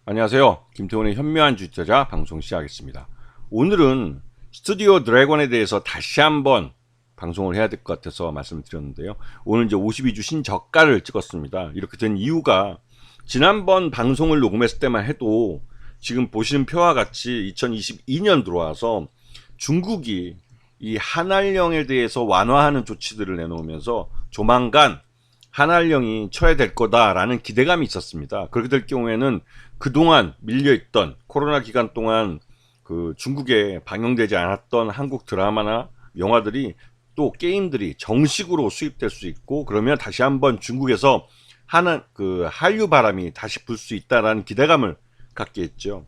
안녕하세요. 김태훈의 현명한 주식투자 방송 시작하겠습니다. 오늘은 스튜디오 드래곤에 대해서 다시 한번 방송을 해야 될 것 같아서 말씀을 드렸는데요. 오늘 이제 52주 신저가를 찍었습니다. 이렇게 된 이유가 지난번 방송을 녹음했을 때만 해도 지금 보시는 표와 같이 2022년 들어와서 중국이 이 한알령에 대해서 완화하는 조치들을 내놓으면서 조만간 한알령이 철회될 거다라는 기대감이 있었습니다. 그렇게 될 경우에는 그동안 밀려있던 코로나 기간 동안 그 중국에 방영되지 않았던 한국 드라마나 영화들이 또 게임들이 정식으로 수입될 수 있고, 그러면 다시 한번 중국에서 한류 바람이 다시 불 수 있다라는 기대감을 갖게 했죠.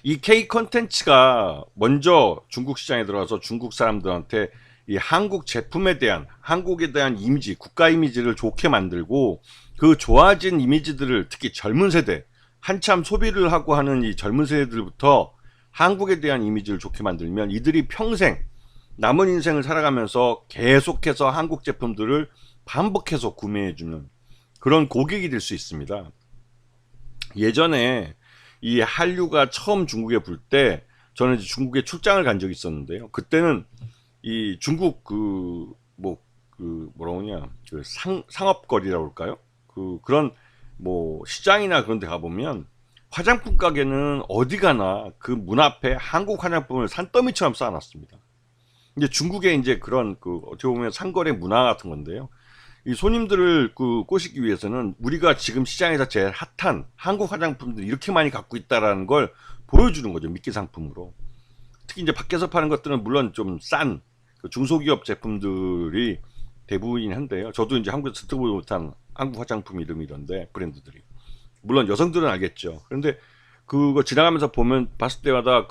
이 K 컨텐츠가 먼저 중국 시장에 들어와서 중국 사람들한테 이 한국 제품에 대한, 한국에 대한 이미지, 국가 이미지를 좋게 만들고, 그 좋아진 이미지들을 특히 젊은 세대, 한참 소비를 하고 하는 이 젊은 세대들부터 한국에 대한 이미지를 좋게 만들면 이들이 평생 남은 인생을 살아가면서 계속해서 한국 제품들을 반복해서 구매해주는 그런 고객이 될 수 있습니다. 예전에 이 한류가 처음 중국에 불 때 저는 이제 중국에 출장을 간 적이 있었는데요. 그때는 이 중국 뭐라고 하냐, 상업거리라고 할까요? 그런 시장이나 그런 데 가보면 화장품 가게는 어디 가나 그 문 앞에 한국 화장품을 산더미처럼 쌓아놨습니다. 이제 중국의 이제 그런 어떻게 보면 상거래 문화 같은 건데요. 이 손님들을 꼬시기 위해서는 우리가 지금 시장에서 제일 핫한 한국 화장품들이 이렇게 많이 갖고 있다라는 걸 보여주는 거죠. 미끼 상품으로. 특히 이제 밖에서 파는 것들은 물론 좀 싼 중소기업 제품들이 대부분이긴 한데요. 저도 이제 한국에서 듣도 보지 못한 한국 화장품 이름이 이런데, 브랜드들이. 물론 여성들은 알겠죠. 그런데 그거 지나가면서 봤을 때마다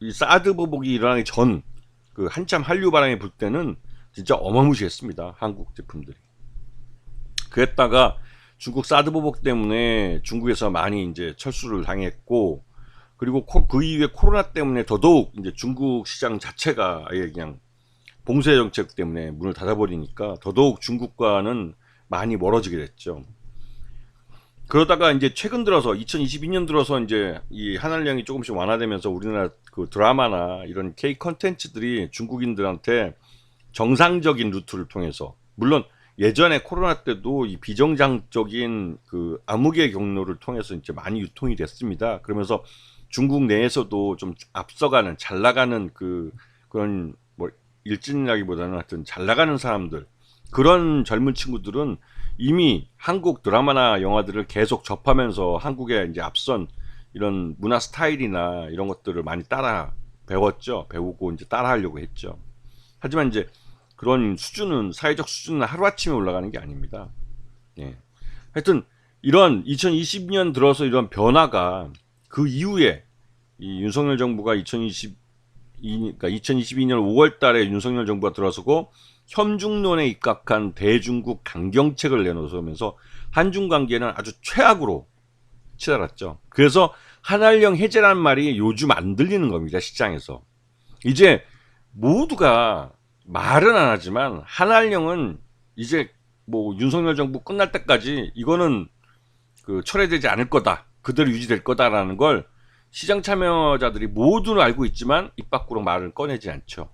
이 사드 보복이 일어나기 전 한참 한류 바람이 불 때는 진짜 어마무시했습니다. 한국 제품들이. 그랬다가 중국 사드 보복 때문에 중국에서 많이 이제 철수를 당했고, 그리고 그 이후에 코로나 때문에 더더욱 이제 중국 시장 자체가 아예 그냥 봉쇄 정책 때문에 문을 닫아버리니까 더더욱 중국과는 많이 멀어지게 됐죠. 그러다가 이제 최근 들어서 2022년 들어서 이제 이 한알령이 조금씩 완화되면서 우리나라 드라마나 이런 K 컨텐츠들이 중국인들한테 정상적인 루트를 통해서, 물론 예전에 코로나 때도 이 비정상적인 암흑의 경로를 통해서 이제 많이 유통이 됐습니다. 그러면서 중국 내에서도 좀 앞서가는, 잘 나가는 그런 일진이라기보다는 하여튼 잘 나가는 사람들, 그런 젊은 친구들은 이미 한국 드라마나 영화들을 계속 접하면서 한국의 이제 앞선 이런 문화 스타일이나 이런 것들을 많이 따라 배웠죠. 배우고 이제 따라 하려고 했죠. 하지만 이제 그런 수준은, 사회적 수준은 하루아침에 올라가는 게 아닙니다. 예. 하여튼 이런 2020년 들어서 이런 변화가, 그 이후에 이 윤석열 정부가 2022년 5월 달에 윤석열 정부가 들어서고 현중론에 입각한 대중국 강경책을 내놓으면서 한중 관계는 아주 최악으로 치달았죠. 그래서 한알령 해제라는 말이 요즘 안 들리는 겁니다. 시장에서. 이제 모두가 말은 안 하지만 한알령은 이제 윤석열 정부 끝날 때까지 이거는 철회되지 않을 거다, 그대로 유지될 거다라는 걸 시장 참여자들이 모두는 알고 있지만 입 밖으로 말을 꺼내지 않죠.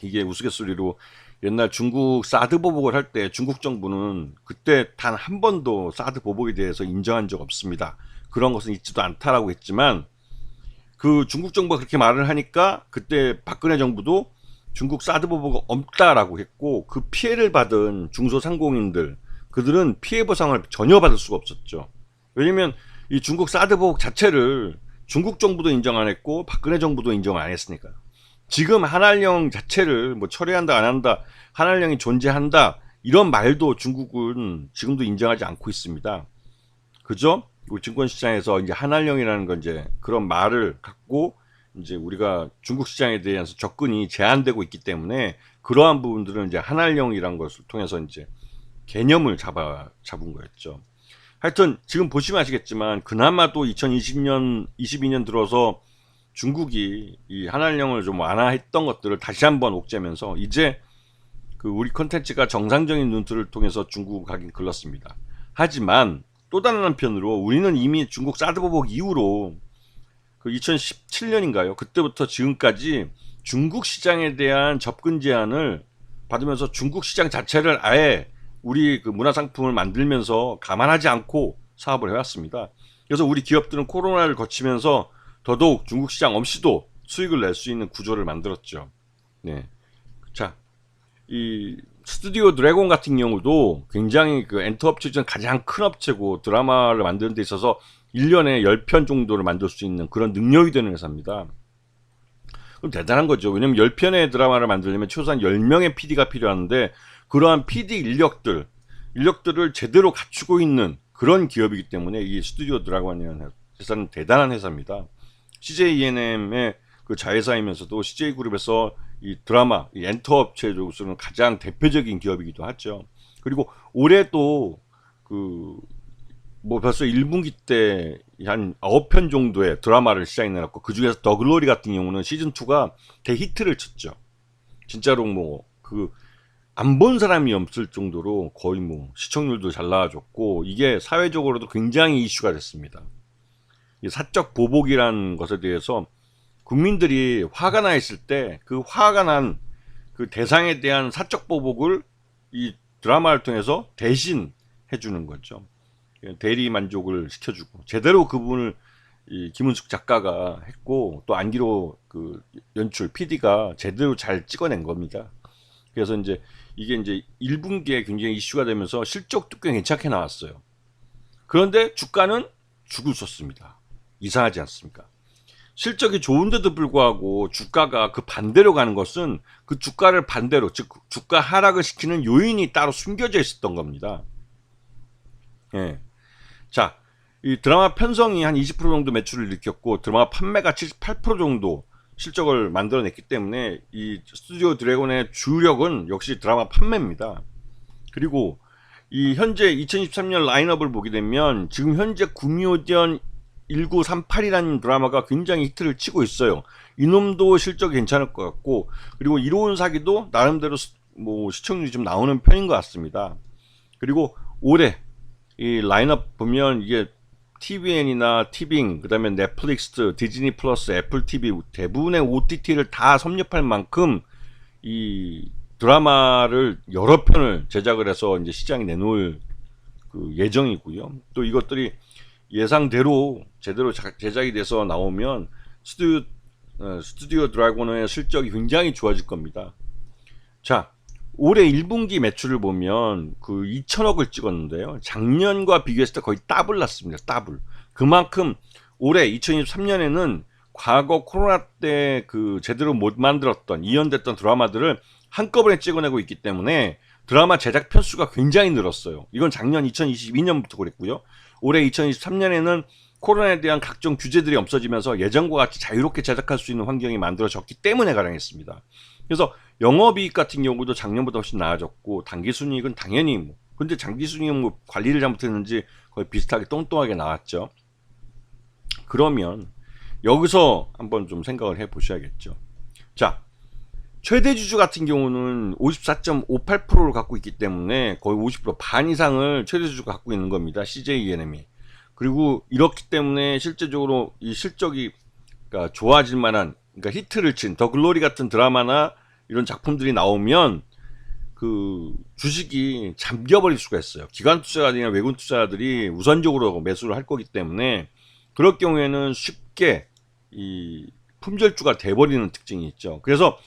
이게 우스갯소리로 옛날 중국 사드 보복을 할 때 중국 정부는 그때 단 한 번도 사드 보복에 대해서 인정한 적 없습니다, 그런 것은 있지도 않다라고 했지만, 중국 정부가 그렇게 말을 하니까 그때 박근혜 정부도 중국 사드 보복은 없다라고 했고, 그 피해를 받은 중소상공인들, 그들은 피해 보상을 전혀 받을 수가 없었죠. 왜냐면 이 중국 사드 보복 자체를 중국 정부도 인정 안 했고 박근혜 정부도 인정 안 했으니까. 지금 한알령 자체를 철회한다 안 한다, 한알령이 존재한다, 이런 말도 중국은 지금도 인정하지 않고 있습니다. 그죠? 우리 증권시장에서 이제 한알령이라는 건 이제 그런 말을 갖고 이제 우리가 중국 시장에 대해서 접근이 제한되고 있기 때문에 그러한 부분들은 이제 한알령이라는 것을 통해서 이제 개념을 잡은 거였죠. 하여튼 지금 보시면 아시겠지만 그나마 또 22년 들어서 중국이 이 한알령을 좀 완화했던 것들을 다시 한번 옥죄면서 이제 우리 컨텐츠가 정상적인 루트를 통해서 중국 가긴 글렀습니다. 하지만 또 다른 한편으로 우리는 이미 중국 사드 보복 이후로 그 2017년인가요? 그때부터 지금까지 중국 시장에 대한 접근 제한을 받으면서 중국 시장 자체를 아예 우리 그 문화상품을 만들면서 감안하지 않고 사업을 해왔습니다. 그래서 우리 기업들은 코로나를 거치면서 더더욱 중국 시장 없이도 수익을 낼 수 있는 구조를 만들었죠. 네. 자, 이 스튜디오 드래곤 같은 경우도 굉장히 그 엔터 업체 중 가장 큰 업체고 드라마를 만드는 데 있어서 1년에 10편 정도를 만들 수 있는 그런 능력이 되는 회사입니다. 그럼 대단한 거죠. 왜냐면 10편의 드라마를 만들려면 최소한 10명의 PD가 필요한데 그러한 PD 인력들을 제대로 갖추고 있는 그런 기업이기 때문에 이 스튜디오 드래곤이라는 회사는 대단한 회사입니다. CJ ENM의 그 자회사이면서도 CJ그룹에서 이 드라마, 이 엔터 업체로서는 가장 대표적인 기업이기도 하죠. 그리고 올해 또 그 뭐 벌써 1분기 때 한 9편 정도의 드라마를 시작해놨고 그 중에서 더 글로리 같은 경우는 시즌2가 대히트를 쳤죠. 진짜로 뭐 그 안 본 사람이 없을 정도로 거의 뭐 시청률도 잘 나와줬고 이게 사회적으로도 굉장히 이슈가 됐습니다. 이 사적 보복이라는 것에 대해서 국민들이 화가 나 있을 때 그 화가 난 그 대상에 대한 사적 보복을 이 드라마를 통해서 대신 해주는 거죠. 대리 만족을 시켜주고 제대로 그분을 이 김은숙 작가가 했고 또 안기로 그 연출 PD가 제대로 잘 찍어낸 겁니다. 그래서 이제 이게 이제 1분기에 굉장히 이슈가 되면서 실적도 꽤 괜찮게 나왔어요. 그런데 주가는 죽을 섰습니다. 이상하지 않습니까? 실적이 좋은데도 불구하고 주가가 그 반대로 가는 것은 그 주가를 반대로 즉 주가 하락을 시키는 요인이 따로 숨겨져 있었던 겁니다. 예. 자, 이 드라마 편성이 한 20% 정도 매출을 일으켰고 드라마 판매가 78% 정도 실적을 만들어냈기 때문에 이 스튜디오 드래곤의 주력은 역시 드라마 판매입니다. 그리고 이 현재 2023년 라인업을 보게 되면 지금 현재 구미호전 1938이라는 드라마가 굉장히 히트를 치고 있어요. 이놈도 실적이 괜찮을 것 같고 그리고 이로운 사기도 나름대로 뭐 시청률이 좀 나오는 편인 것 같습니다. 그리고 올해 이 라인업 보면 이게 TVN이나 티빙, 그 다음에 넷플릭스, 디즈니 플러스, 애플 TV 대부분의 OTT를 다 섭렵할 만큼 이 드라마를 여러 편을 제작을 해서 이제 시장에 내놓을 그 예정이고요. 또 이것들이 예상대로 제대로 제작이 돼서 나오면 스튜디오 드래곤의 실적이 굉장히 좋아질 겁니다. 자, 올해 1분기 매출을 보면 그 2천억을 찍었는데요. 작년과 비교했을 때 거의 더블 났습니다. 더블. 그만큼 올해 2023년에는 과거 코로나 때 그 제대로 못 만들었던 이연됐던 드라마들을 한꺼번에 찍어내고 있기 때문에 드라마 제작 편수가 굉장히 늘었어요. 이건 작년 2022년부터 그랬고요. 올해 2023년에는 코로나에 대한 각종 규제들이 없어지면서 예전과 같이 자유롭게 제작할 수 있는 환경이 만들어졌기 때문에 가능했습니다. 그래서 영업이익 같은 경우도 작년보다 훨씬 나아졌고 당기순이익은 당연히 뭐 근데 장기순이익은 뭐 관리를 잘못했는지 거의 비슷하게 똥똥하게 나왔죠. 그러면 여기서 한번 좀 생각을 해 보셔야겠죠. 자, 최대 주주 같은 경우는 54.58%를 갖고 있기 때문에 거의 50%반 이상을 최대 주주가 갖고 있는 겁니다. CJ ENM이. 그리고 이렇기 때문에 실제적으로 이 실적이 그러니까 좋아질 만한 그러니까 히트를 친 더 글로리 같은 드라마나 이런 작품들이 나오면 그 주식이 잠겨버릴 수가 있어요. 기관 투자자들이나 외국 투자자들이 우선적으로 매수를 할 거기 때문에 그럴 경우에는 쉽게 이 품절주가 돼버리는 특징이 있죠. 그래서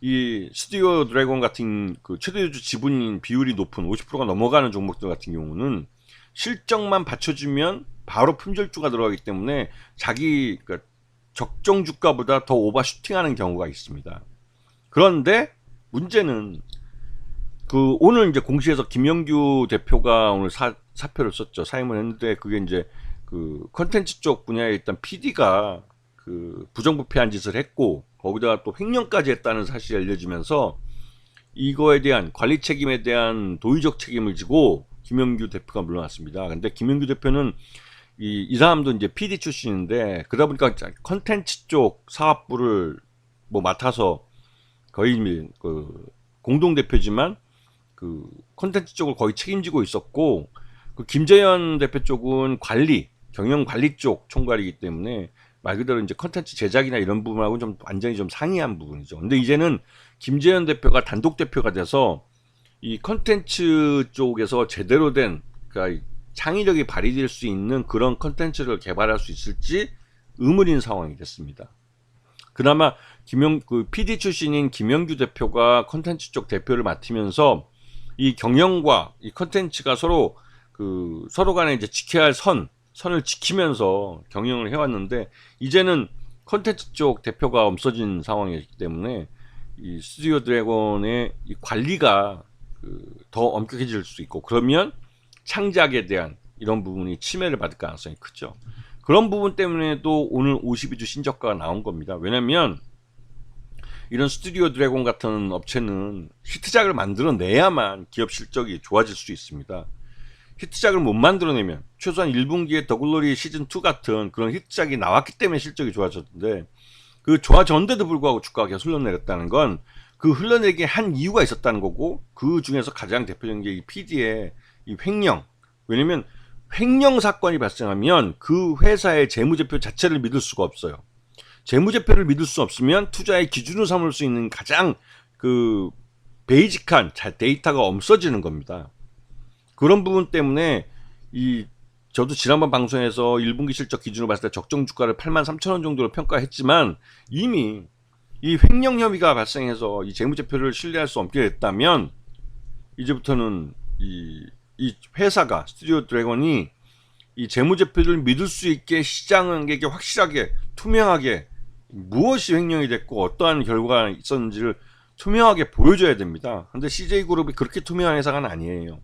이 스튜디오 드래곤 같은 그 최대주주 지분 비율이 높은 50%가 넘어가는 종목들 같은 경우는 실적만 받쳐주면 바로 품절주가 들어가기 때문에 자기 그러니까 적정 주가보다 더 오버슈팅하는 경우가 있습니다. 그런데 문제는 그 오늘 이제 공시에서 김영규 대표가 오늘 사표를 썼죠. 사임을 했는데 그게 이제 그 컨텐츠 쪽 분야에 있던 PD가 그 부정부패한 짓을 했고 거기다가 또 횡령까지 했다는 사실이 알려지면서 이거에 대한 관리 책임에 대한 도의적 책임을 지고 김영규 대표가 물러났습니다. 근데 김영규 대표는 이 사람도 이제 PD 출신인데 그러다 보니까 컨텐츠 쪽 사업부를 뭐 맡아서 거의 그 공동 대표지만 그 컨텐츠 쪽을 거의 책임지고 있었고 그 김재현 대표 쪽은 관리, 경영 관리 쪽 총괄이기 때문에 말 그대로 이제 컨텐츠 제작이나 이런 부분하고 좀 완전히 좀 상이한 부분이죠. 근데 이제는 김재현 대표가 단독 대표가 돼서 이 컨텐츠 쪽에서 제대로 된, 그러니까 창의력이 발휘될 수 있는 그런 컨텐츠를 개발할 수 있을지 의문인 상황이 됐습니다. 그나마 그 PD 출신인 김영규 대표가 컨텐츠 쪽 대표를 맡으면서 이 경영과 이 컨텐츠가 서로 간에 이제 지켜야 할 선을 지키면서 경영을 해왔는데, 이제는 컨텐츠 쪽 대표가 없어진 상황이기 때문에 이 스튜디오 드래곤의 이 관리가 더 엄격해질 수 있고, 그러면 창작에 대한 이런 부분이 침해를 받을 가능성이 크죠. 그런 부분 때문에도 오늘 52주 신저가가 나온 겁니다. 왜냐면 이런 스튜디오 드래곤 같은 업체는 히트작을 만들어내야만 기업 실적이 좋아질 수 있습니다. 히트작을 못 만들어내면, 최소한 1분기에 더글로리 시즌2 같은 그런 히트작이 나왔기 때문에 실적이 좋아졌는데, 그 좋아졌는데도 불구하고 주가가 계속 흘러내렸다는 건 그 흘러내리게 한 이유가 있었다는 거고, 그 중에서 가장 대표적인 게 이 PD의 이 횡령. 왜냐면 횡령 사건이 발생하면 그 회사의 재무제표 자체를 믿을 수가 없어요. 재무제표를 믿을 수 없으면 투자의 기준으로 삼을 수 있는 가장 그 베이직한 데이터가 없어지는 겁니다. 그런 부분 때문에 저도 지난번 방송에서 1분기 실적 기준으로 봤을 때 적정 주가를 83,000원 정도로 평가했지만, 이미 이 횡령 혐의가 발생해서 이 재무제표를 신뢰할 수 없게 됐다면, 이제부터는 이 회사가, 스튜디오 드래곤이 이 재무제표를 믿을 수 있게 시장에게 확실하게 투명하게 무엇이 횡령이 됐고 어떠한 결과가 있었는지를 투명하게 보여줘야 됩니다. 근데 CJ그룹이 그렇게 투명한 회사가 아니에요.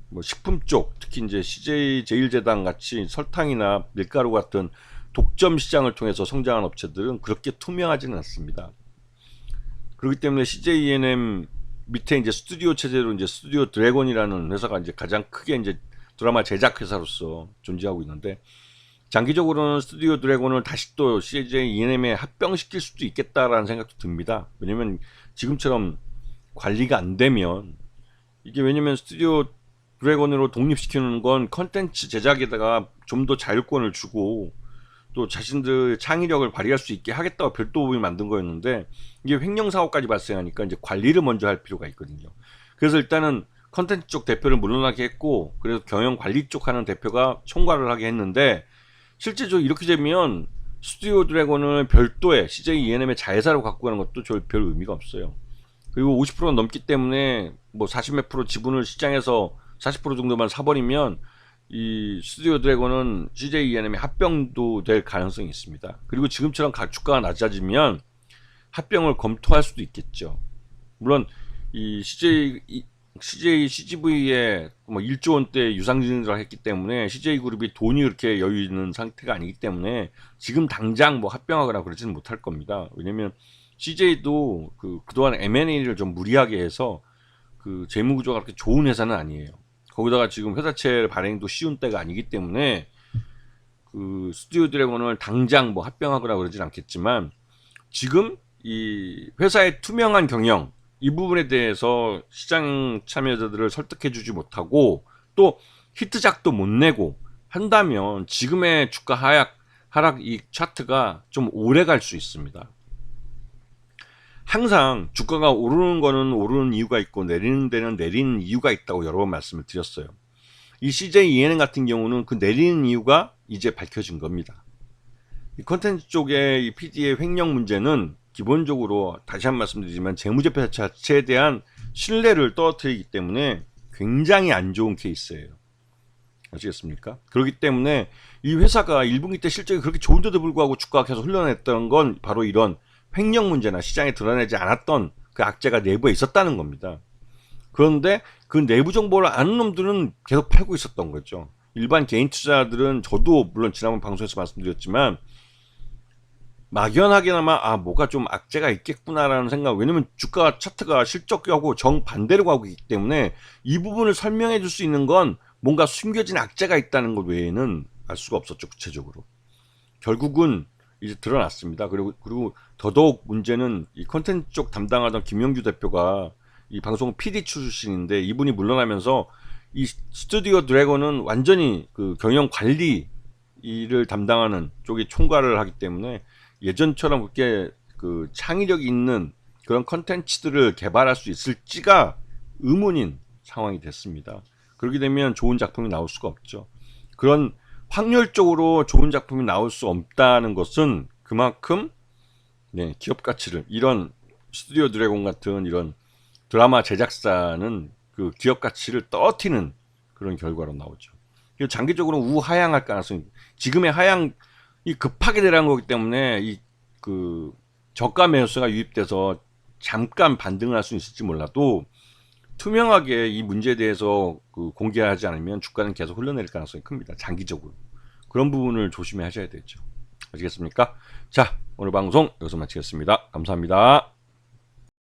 뭐 식품 쪽, 특히 이제 CJ 제일제당 같이 설탕이나 밀가루 같은 독점 시장을 통해서 성장한 업체들은 그렇게 투명하지는 않습니다. 그렇기 때문에 CJ E&M 밑에 이제 스튜디오 체제로 이제 스튜디오 드래곤이라는 회사가 이제 가장 크게 이제 드라마 제작 회사로서 존재하고 있는데, 장기적으로는 스튜디오 드래곤을 다시 또 CJ E&M에 합병시킬 수도 있겠다라는 생각도 듭니다. 왜냐면 지금처럼 관리가 안 되면, 이게 왜냐면 스튜디오 드래곤으로 독립시키는 건 컨텐츠 제작에다가 좀 더 자율권을 주고 또 자신들 창의력을 발휘할 수 있게 하겠다고 별도법을 만든 거였는데, 이게 횡령 사고까지 발생하니까 이제 관리를 먼저 할 필요가 있거든요. 그래서 일단은 컨텐츠 쪽 대표를 물러나게 했고, 그래서 경영 관리 쪽 하는 대표가 총괄을 하게 했는데, 실제적으로 이렇게 되면 스튜디오 드래곤을 별도의 CJ E&M의 자회사로 갖고 가는 것도 별 의미가 없어요. 그리고 50%가 넘기 때문에 뭐 40몇 프로 지분을 시장에서 40% 정도만 사버리면 이 스튜디오 드래곤은 CJ E&M의 합병도 될 가능성이 있습니다. 그리고 지금처럼 주가가 낮아지면 합병을 검토할 수도 있겠죠. 물론 이 CGV에 뭐 1조 원대 유상증자를 했기 때문에 CJ그룹이 돈이 그렇게 여유 있는 상태가 아니기 때문에 지금 당장 뭐 합병하거나 그러지는 못할 겁니다. 왜냐면 CJ도 그동안 M&A를 좀 무리하게 해서 그 재무구조가 그렇게 좋은 회사는 아니에요. 거기다가 지금 회사채 발행도 쉬운 때가 아니기 때문에 그 스튜디오 드래곤을 당장 뭐 합병하거나 그러진 않겠지만, 지금 이 회사의 투명한 경영, 이 부분에 대해서 시장 참여자들을 설득해주지 못하고 또 히트작도 못 내고 한다면 지금의 주가 하락 이 차트가 좀 오래 갈 수 있습니다. 항상 주가가 오르는 거는 오르는 이유가 있고 내리는 데는 내리는 이유가 있다고 여러 번 말씀을 드렸어요. 이 CJ E&M 같은 경우는 그 내리는 이유가 이제 밝혀진 겁니다. 이 컨텐츠 쪽의 이 PD의 횡령 문제는 기본적으로 다시 한 번 말씀드리지만 재무제표 자체에 대한 신뢰를 떨어뜨리기 때문에 굉장히 안 좋은 케이스예요. 아시겠습니까? 그렇기 때문에 이 회사가 1분기 때 실적이 그렇게 좋은데도 불구하고 주가가 계속 흘러냈던 건 바로 이런 횡령 문제나 시장에 드러내지 않았던 그 악재가 내부에 있었다는 겁니다. 그런데 그 내부 정보를 아는 놈들은 계속 팔고 있었던 거죠. 일반 개인 투자자들은, 저도 물론 지난번 방송에서 말씀드렸지만 막연하게나마 뭐가 좀 악재가 있겠구나라는 생각, 왜냐면 주가 차트가 실적하고 정반대로 가고 있기 때문에 이 부분을 설명해 줄 수 있는 건 뭔가 숨겨진 악재가 있다는 것 외에는 알 수가 없었죠. 구체적으로 결국은 이제 드러났습니다. 그리고 더더욱 문제는 이 컨텐츠 쪽 담당하던 김영규 대표가 이 방송 PD 출신인데, 이분이 물러나면서 이 스튜디오 드래곤은 완전히 그 경영 관리 일을 담당하는 쪽이 총괄을 하기 때문에 예전처럼 그렇게 그 창의력 있는 그런 컨텐츠들을 개발할 수 있을지가 의문인 상황이 됐습니다. 그렇게 되면 좋은 작품이 나올 수가 없죠. 그런 확률적으로 좋은 작품이 나올 수 없다는 것은 그만큼 네, 기업 가치를 이런 스튜디오 드래곤 같은 이런 드라마 제작사는 그 기업 가치를 떨어뜨리는 그런 결과로 나오죠. 장기적으로 우하향할 가능성이 지금의 하향이 급하게 내려간 거기 때문에 이 그 저가 매수가 유입돼서 잠깐 반등을 할 수 있을지 몰라도 투명하게 이 문제에 대해서 그 공개하지 않으면 주가는 계속 흘러내릴 가능성이 큽니다. 장기적으로 그런 부분을 조심해 하셔야 되죠. 아시겠습니까? 자, 오늘 방송 여기서 마치겠습니다. 감사합니다.